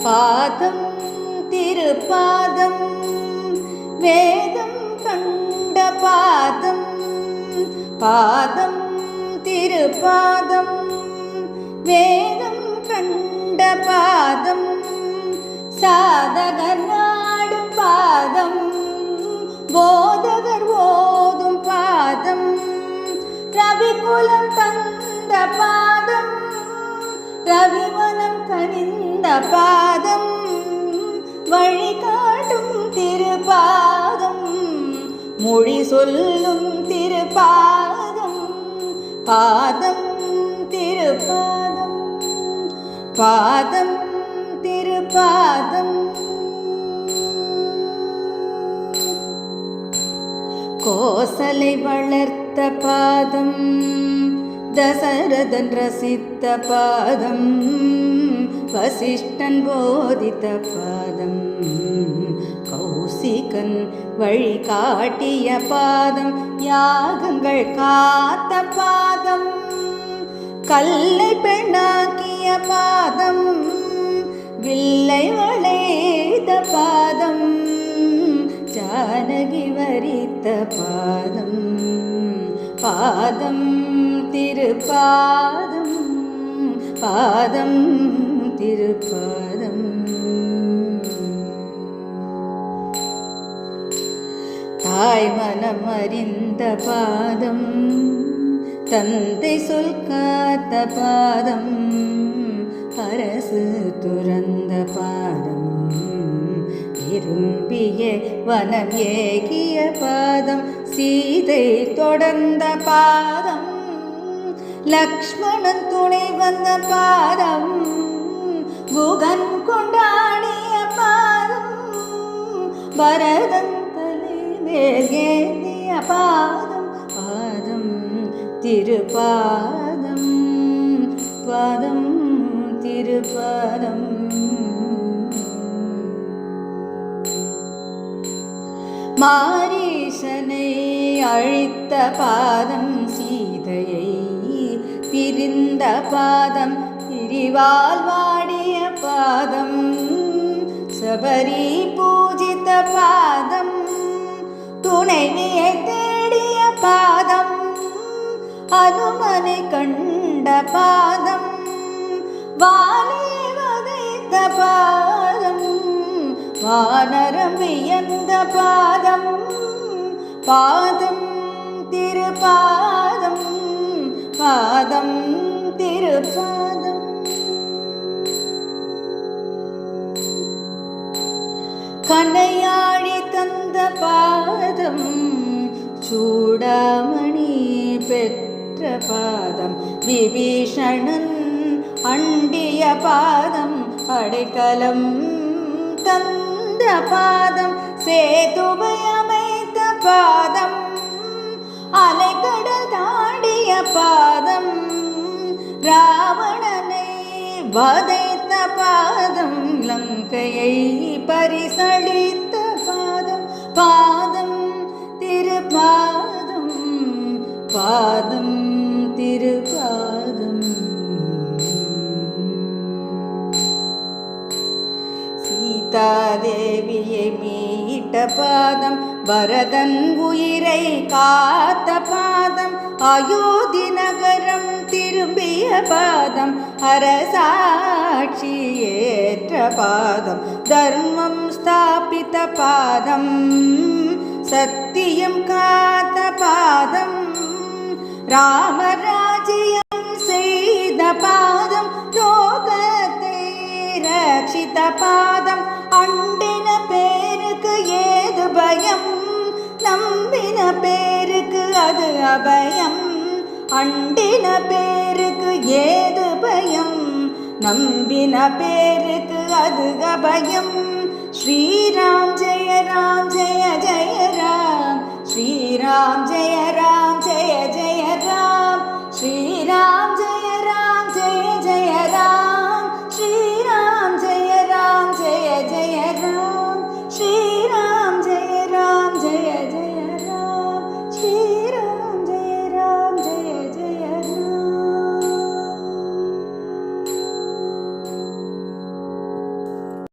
பாதம் திருப்பாதம் வேதம் கண்ட பாதம். பாதம் திருப்பாதம் வேதம் கண்ட பாதம். சாதகர் நாடும் பாதம் போதகர் ஓதும் பாதம். ரவிகுலம் தந்த பாதம் ரவிமனம் கனிந்த பாதம். வழிகாட்டும் திருப்பாதம் மொழி சொல்லும் திருப்பாதம். பாதம் திருப்பாதம் பாதம் திருப்பாதம். கோசலை வளர்த்த பாதம் தசரதன் ரசித்த பாதம். வசிஷ்டன் போதித்த பாதம் கௌசிகன் வழி காட்டிய பாதம். யாகங்கள் காத்த பாதம் கல்லை பெண்ணாக்கிய பாதம். வில்லை வளைத்த பாதம் ஜானகி வரித்த பாதம். பாதம் திருப்பாதம் பாதம் திருப்பாதம். தாய் மனம் அறிந்த பாதம் தந்தை சொல் காத்த பாதம். அரசு துறந்த பாதம் விரும்பிய வனம் ஏகிய பாதம். சீதை தொடர்ந்த பாதம் லக்ஷ்மணன் துணை வந்த பாதம். குகன் கொண்டாடிய பாதம் பரதன் தலை மேல் ஏந்திய பாதம். பாதம் திருப்பாதம் பாதம் திருப்பாதம். மாரீசனை அழித்த பாதம் சீதையை பிரிந்த பாதம். பிரிவால் வாடிய பாதம் சபரி பூஜித்த பாதம். துணைவியை தேடிய பாதம் அனுமனை கண்ட பாதம். வாலி வதைத்த பாதம் வானரம் வியந்த பாதம். பாதம் திருப்பாதம் பாதம் திருப்பாதம். கனையாழி தந்த பாதம் சூடாமணி பெற்ற பாதம். விபீஷணன் அண்டிய பாதம் அடைக்கலம் தந்த பாதம். சேதுவை அமைத்த பாதம் அலைக்கடல் தாண்டிய பாதம். ராவணனை வதைத்த பாதம் லங்கையை பரிசளித்த பாதம். பாதம் திருப்பாதம் பாதம் திருப்பாதம். சீதாதேவியை மீட்ட பாதம் பரதன் உயிரை காத்த பாதம். அயோத்தி நகரம் திரும்பிய பாதம் அரசாட்சி ஏற்ற பாதம். தர்மம் ஸ்தாபித்த பாதம் சத்தியம் காத்த பாதம். ராமராஜ்யம் செய்த பாதம் லோகத்தை ரட்சித்த பாதம். அண்டின பேருக்கு ஏது பயம் நம்பின பேருக்கு அது அபயம். அண்டின பேருக்கு ஏது பயம் நம்பின பேருக்கு அது அபயம். ஸ்ரீராம் ஜெய ராம் ஜெய ஜெய ராம். ஸ்ரீராம் ஜெய ராம் ஜெய ஜெய ராம். ஸ்ரீராம் ஜெய